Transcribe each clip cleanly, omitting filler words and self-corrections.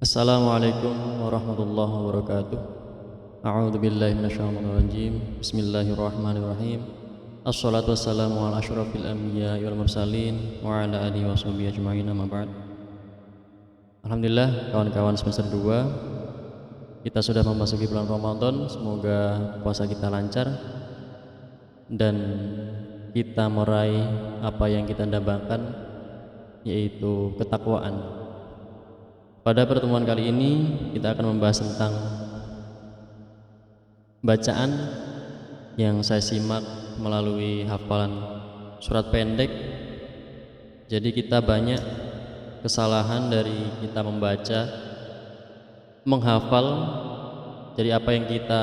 Assalamualaikum warahmatullahi wabarakatuh. A'udzu billahi minasyaitonir rajim. Bismillahirrahmanirrahim. Assalatu wassalamu ala asyrafil anbiya'i wal mursalin wa ala alihi washabihi ajma'in amma ba'd. Alhamdulillah kawan-kawan semester 2, kita sudah memasuki bulan Ramadan. Semoga puasa kita lancar dan kita meraih apa yang kita dambakan, yaitu ketakwaan. Pada pertemuan kali ini kita akan membahas tentang bacaan yang saya simak melalui hafalan surat pendek. Jadi kita banyak kesalahan dari kita membaca, menghafal. Jadi apa yang kita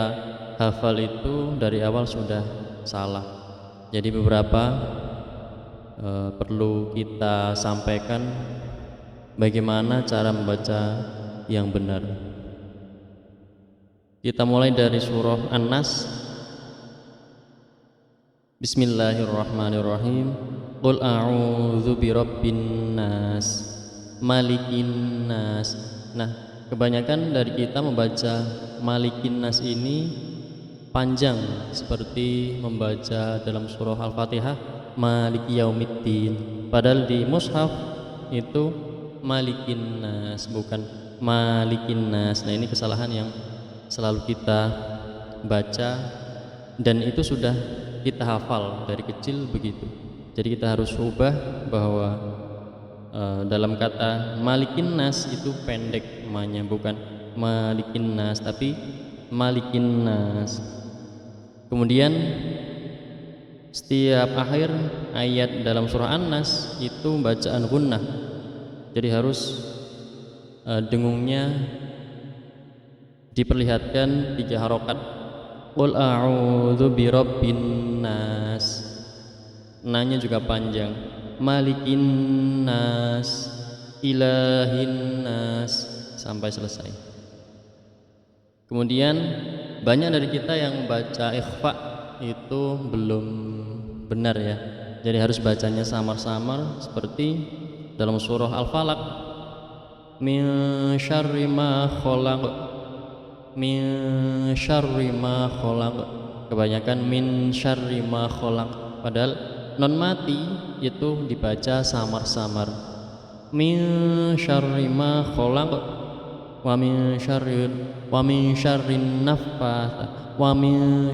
hafal itu dari awal sudah salah. Jadi beberapa perlu kita sampaikan bagaimana cara membaca yang benar. Kita mulai dari surah An-Nas. Bismillahirrahmanirrahim. Qul a'udzu birabbin nas, malikin nas. Nah, kebanyakan dari kita membaca malikin nas ini panjang, seperti membaca dalam surah Al-Fatihah maliki yaumiddin. Padahal di mushaf itu malikin nas, bukan malikin nas. Nah, ini kesalahan yang selalu kita baca dan itu sudah kita hafal dari kecil begitu. Jadi kita harus ubah bahwa dalam kata malikin nas itu pendek namanya, bukan malikin nas tapi malikin nas. Kemudian setiap akhir ayat dalam surah An-Nas itu bacaan gunnah. Jadi harus dengungnya diperlihatkan 3 harokat. Qul a'udzu birabbin nas, nanya juga panjang. Malikin nas, ilahin nas, sampai selesai. Kemudian banyak dari kita yang baca ikhfa itu belum benar ya. Jadi harus bacanya samar-samar seperti dalam surah Al-Falaq, min syarri ma khalaq, min syarri ma khalaq. Kebanyakan min syarri ma khalaq, padahal non mati itu dibaca samar-samar. Min syarri ma khalaq wa min syarri naffatsah wa min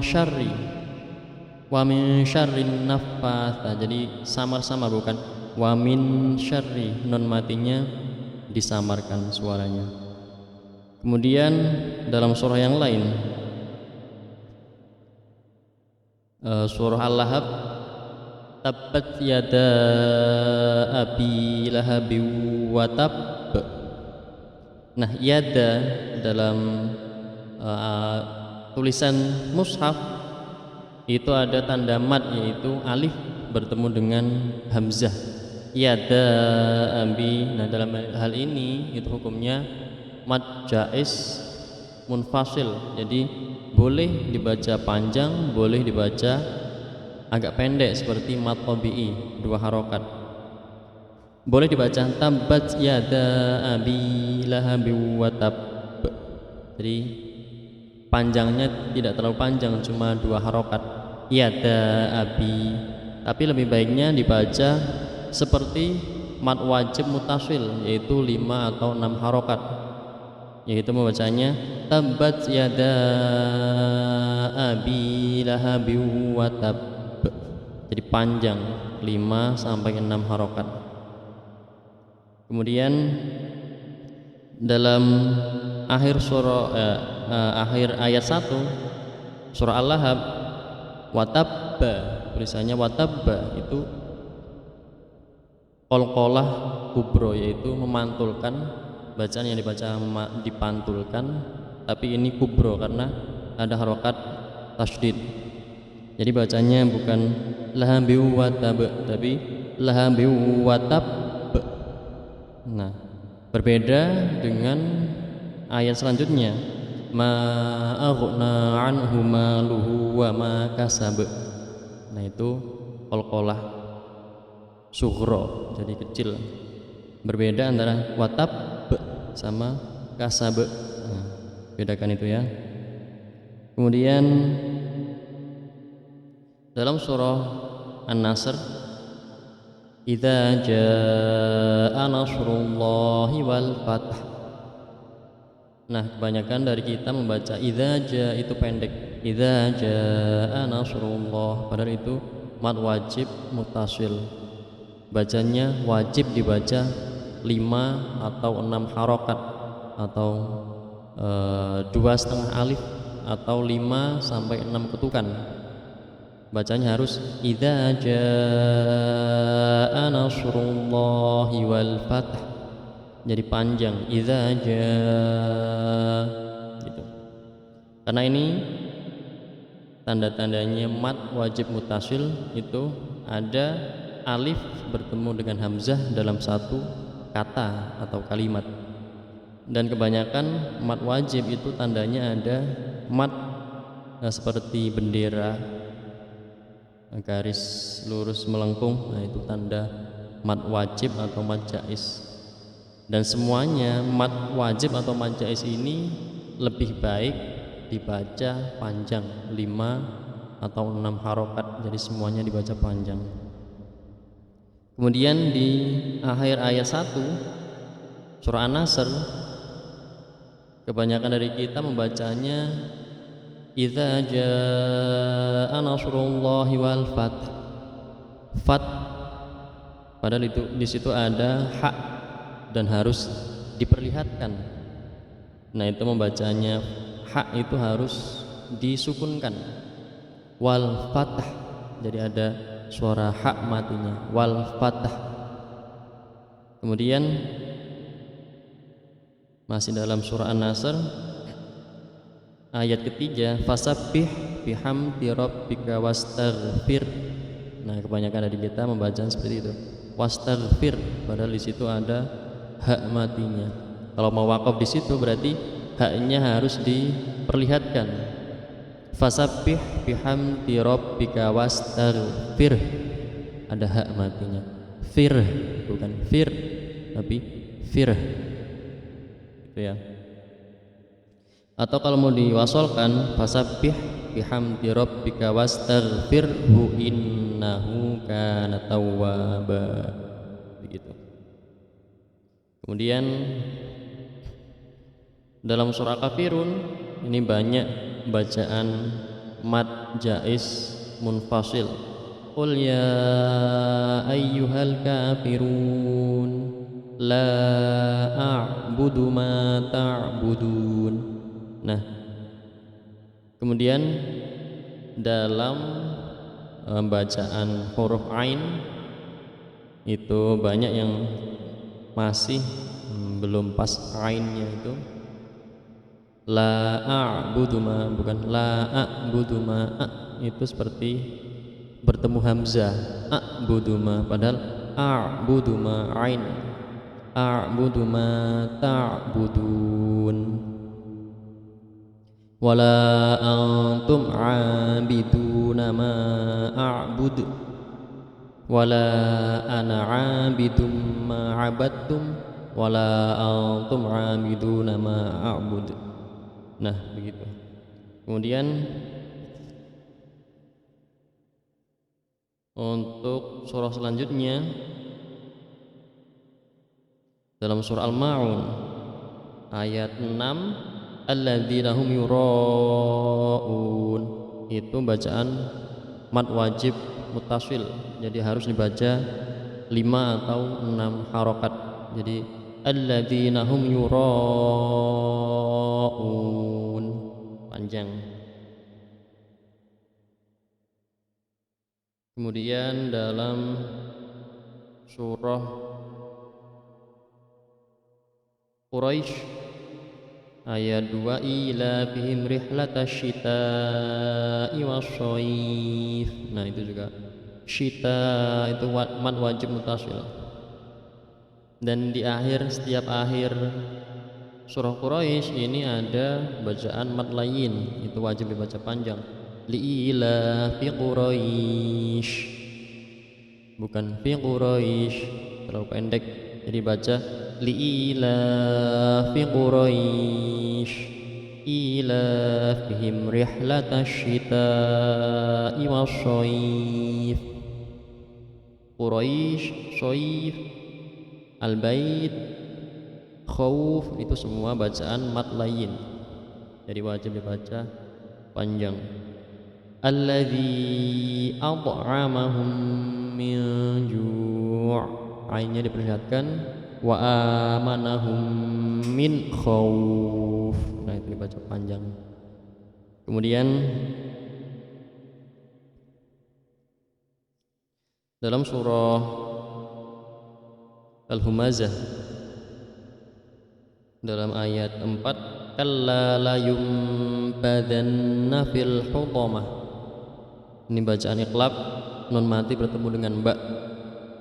syarri naffatsah. Jadi samar-samar, bukan wa min syarri, non matinya disamarkan suaranya. Kemudian dalam surah yang lain, surah Al-Lahab, tabbat yada abi lahabi wa tab. Nah, yada dalam tulisan mushaf itu ada tanda mad, yaitu alif bertemu dengan hamzah. Yada abi. Nah, dalam hal ini itu hukumnya mad jaiz munfasil. Jadi boleh dibaca panjang, boleh dibaca agak pendek seperti mad tabi'i 2 harokat. Boleh dibaca tabbat yada abi lahabi wa tab. Jadi panjangnya tidak terlalu panjang, cuma 2 harokat. Yada abi. Tapi lebih baiknya dibaca seperti mad wajib mutasil, yaitu 5 atau 6 harokat, yaitu membacanya tabbat yada abi lahabi wa tab. Jadi panjang 5 sampai 6 harokat. Kemudian dalam akhir surah akhir ayat 1 surah Al-Lahab, watabba, tulisannya watabba itu qalqalah kubro, yaitu memantulkan. Bacaan yang dibaca dipantulkan, tapi ini kubro karena ada harokat tasydid. Jadi bacanya bukan lahabi wa tab tapi lahabi wa tab. Nah, berbeda dengan ayat selanjutnya, ma aghna anhu maluhu wa ma kasab. Nah, itu qalqalah sughra, jadi kecil. Berbeda antara watab sama kasab. Nah, bedakan itu ya. Kemudian dalam surah An-Nasr, idza jaa nasrullahi wal fath. Nah, kebanyakan dari kita membaca idza jaa itu pendek. Idza jaa nasrullah, padahal itu mad wajib muttasil. Bacanya wajib dibaca 5 atau 6 harokat atau 2,5 alif atau 5 sampai 6 ketukan. Bacanya harus idza jaa nasrullahi wal fath, jadi panjang idza jaa gitu. Karena ini tanda-tandanya mad wajib muttasil itu ada alif bertemu dengan hamzah dalam satu kata atau kalimat. Dan kebanyakan mad wajib itu tandanya ada mad seperti bendera, garis lurus melengkung. Nah, itu tanda mad wajib atau mad jaiz. Dan semuanya mad wajib atau mad jaiz ini lebih baik dibaca panjang 5 atau 6 harokat, jadi semuanya dibaca panjang. Kemudian di akhir ayat 1 surah An-Nasr, kebanyakan dari kita membacanya idza jaa nasrullahi wal fath. Fat, padahal itu di situ ada hak dan harus diperlihatkan. Nah, itu membacanya hak itu harus disukunkan. Wal fath, jadi ada suara hak matinya, wal fath. Kemudian masih dalam surah An-Nasr ayat ketiga, fasabbih bihamdi rabbika wastaghfir. Nah, kebanyakan dari kita membaca seperti itu, wastaghfir, padahal di situ ada hak matinya. Kalau mau wakaf di situ berarti haknya harus diperlihatkan. Fasabbih bihamdi rabbika wastaghfir, ada hak matinya. Fir, bukan fir tapi fir, itu ya. Atau kalau mau diwasolkan, fasabbih bihamdi rabbika wastaghfirhu innahu kana tawwaba, begitu. Kemudian dalam surah Kafirun ini banyak bacaan mad jaiz munfasil. Qul ya ayyuhal kafirun la a'budu ma ta'budun. Nah, kemudian dalam bacaan huruf ain itu banyak yang masih belum pas ainnya itu. La a'budu ma, bukan la a'budu ma, itu seperti bertemu hamzah. A'budu ma, padahal a'budu ma ain. A'budu ma ta'budun. Wala antum 'abiduna ma a'bud. Wala ana 'abidum ma 'abadtum. Wala antum 'abiduna ma a'bud. Nah, begitu. Kemudian untuk surah selanjutnya dalam surah Al-Ma'un ayat 6, alladzina hum yura'un, itu bacaan mad wajib muttasil, jadi harus dibaca 5 atau 6 harokat. Jadi alladzina hum yura'un, panjang. Kemudian dalam surah Quraisy ayat 2, ila bihim rihlatash syita'i wasyayif. Nah, itu juga syita itu mad wajib muttasil. Dan di setiap akhir surah Quraisy ini ada bacaan mad layin, itu wajib dibaca panjang. Li'ila fi Quraisy, bukan fi Quraisy, terlalu pendek, jadi baca li'ilafi Quraisy ilafihim rihlatash syita'i wasyayf. Quraisy, Syaif, Al-Bait, Khauf itu semua bacaan mat layin, jadi wajib dibaca panjang. Alladzi at'amahum min ju', ainnya diperlihatkan, wa amanahum min khauf. Nah itu dibaca panjang. Kemudian dalam surah Al-Humazah dalam ayat 4, kalla la yumbadanna fil hutamah. Ini bacaan iqlab, nun mati bertemu dengan ba,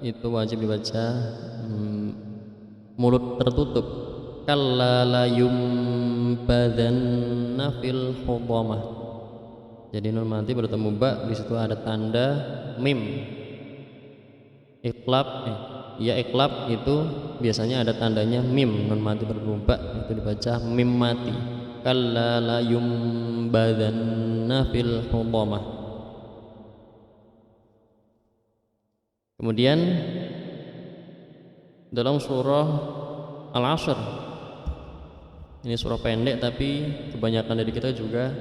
itu wajib dibaca mulut tertutup. Kalla la yumbadanna fil hutamah. Jadi nun mati bertemu ba, di situ ada tanda mim. Iqlab iqlab itu biasanya ada tandanya mim, nun mati bertemu ba, itu dibaca mim mati. Kalla la yumbadanna fil hutamah. Kemudian dalam surah Al-Asr, ini surah pendek tapi kebanyakan dari kita juga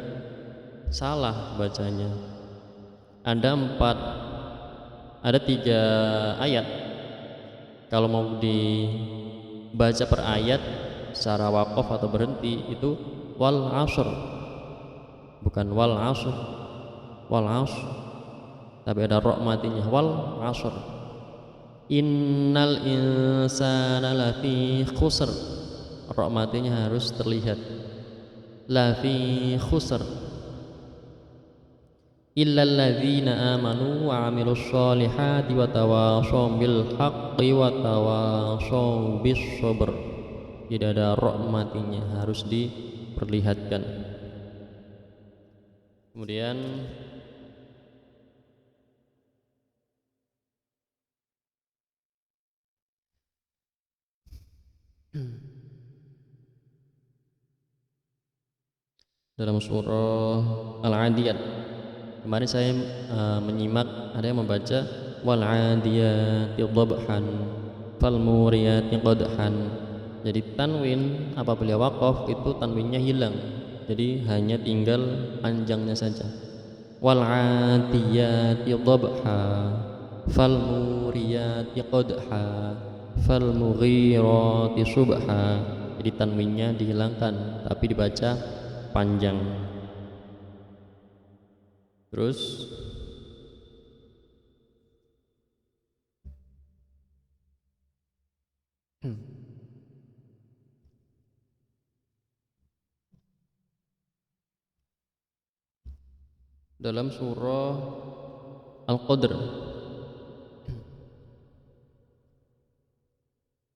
salah bacanya. Ada 3 ayat. Kalau mau dibaca per ayat secara waqaf atau berhenti itu wal asr, bukan wal asr, wal asr, tapi ada ra matinya, wal asr. Innal insana lafi khusr, ra matinya harus terlihat, lafi khusr. Illal ladzina amanu wa 'amilus sholihati wa tawashaw bil haqqi wa tawashaw bis sabr. Tidak ada ra matinya, harus diperlihatkan. Kemudian dalam surah Al-Adiyat kemarin saya menyimak ada yang membaca wal 'adiyati dhabhan fal muriyati qadhan. Jadi tanwin apabila waqaf itu tanwinnya hilang, jadi hanya tinggal panjangnya saja. Wal 'adiyati dhabha fal muriyati qadha fal mughirati subha. Jadi tanwinnya dihilangkan tapi dibaca panjang. Terus dalam surah Al-Qadr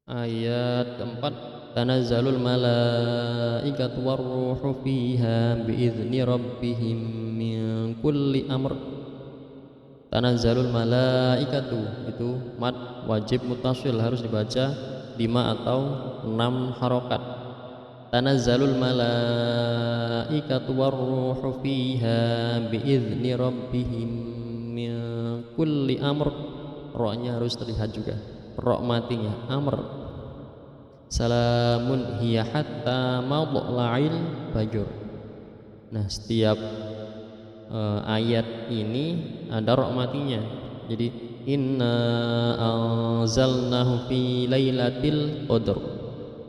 ayat 4, tanazzalul malaikatu warruhu fiha biizni rabbihim min kulli amr. Tanazzalul malaikatu itu mad wajib muttasil, harus dibaca 5 atau 6 harokat. Tanazzalul malaikatu warruhu fiha biizni rabbihim min kulli amr. Ra-nya harus terlihat juga, ra matinya amr. Salamun hiya hatta madla'il fajr. Nah, setiap ayat ini ada ra matinya. Jadi inna anzalnahu fi lailatul qadr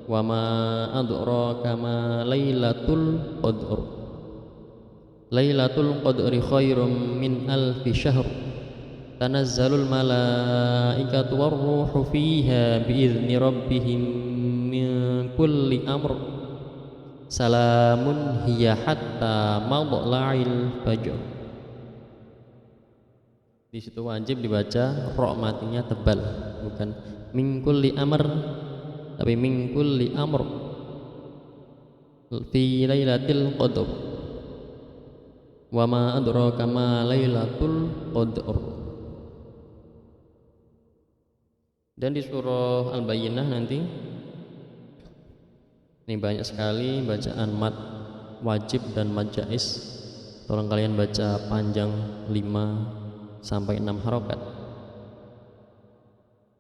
wa ma adraka ma lailatul qadr. Lailatul qadri khairum min alfi syahr. Tanazzalul malaikatu warruhu fiha biizni rabbihim min kulli amr. Salamun hiya hatta madla'il fajr. Di situ wajib dibaca ra matinya tebal, bukan min kulli amr tapi min kulli amr fi lailatul qadr wa ma adraka ma lailatul qadr. Dan di surah Al-Bayyinah nanti Ini banyak sekali bacaan mat wajib dan mat jaiz. Tolong kalian baca panjang 5 sampai 6 harokat.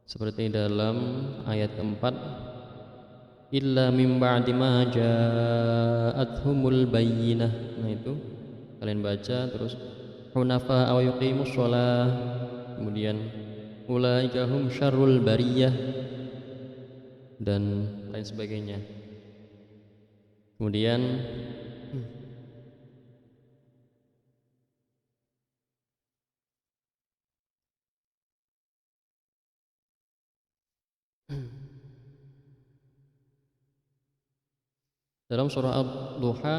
Seperti dalam ayat keempat, illa min ba'di ma ja'athumul bayyinah. Nah itu kalian baca terus hunafa aw yuqimus shalah, kemudian ulaika hum syarrul bariyah dan lain sebagainya. Kemudian dalam surah Ad-Duha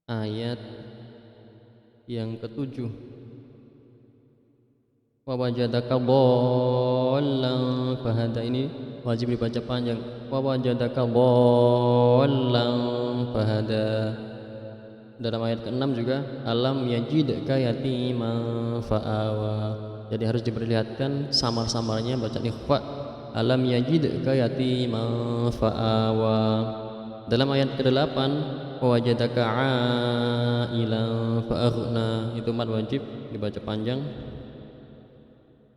ayat yang ke-7, wa wajadaka dhallan fahada, ini wajib dibaca panjang. Wa wajadaka dhallan fahada. Dalam ayat ke-6 juga alam yajidka yatiman fa'awa. Jadi harus diperlihatkan samar-samarnya bacaan ikhfa. Alam yajidka yatiman fa'awa. Dalam ayat ke-8 wajadaka ailan fa'aghna, itu mat wajib dibaca panjang.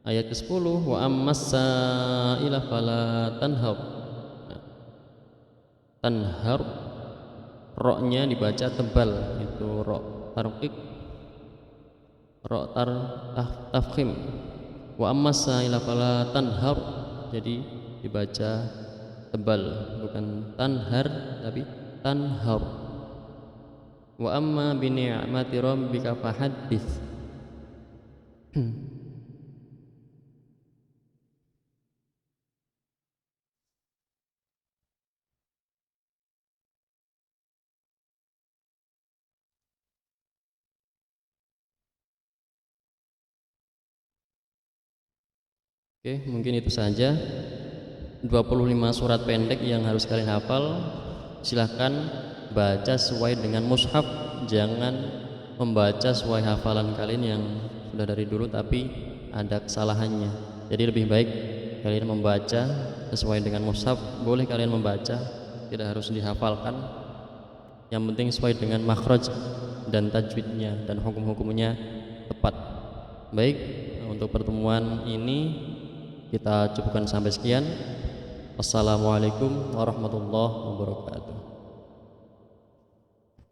Ayat ke-10 wa ammas-sa'ila fala tanhar. Tanhar roknya dibaca tebal, itu rok tarqiq, rok tafkhim. Wa ammas-sa'ila fala tanhar, jadi dibaca tebal, bukan tanhar tapi tanhar. Wa amma bi ni'mati rabbika fahaddits. Oke, mungkin itu saja 25 surat pendek yang harus kalian hafal. Silahkan baca sesuai dengan mushaf, jangan membaca sesuai hafalan kalian yang sudah dari dulu tapi ada kesalahannya. Jadi lebih baik kalian membaca sesuai dengan mushaf. Boleh kalian membaca, tidak harus dihafalkan, yang penting sesuai dengan makhraj dan tajwidnya dan hukum-hukumnya tepat. Baik, untuk pertemuan ini kita cukupkan sampai sekian. Wassalamualaikum warahmatullahi wabarakatuh.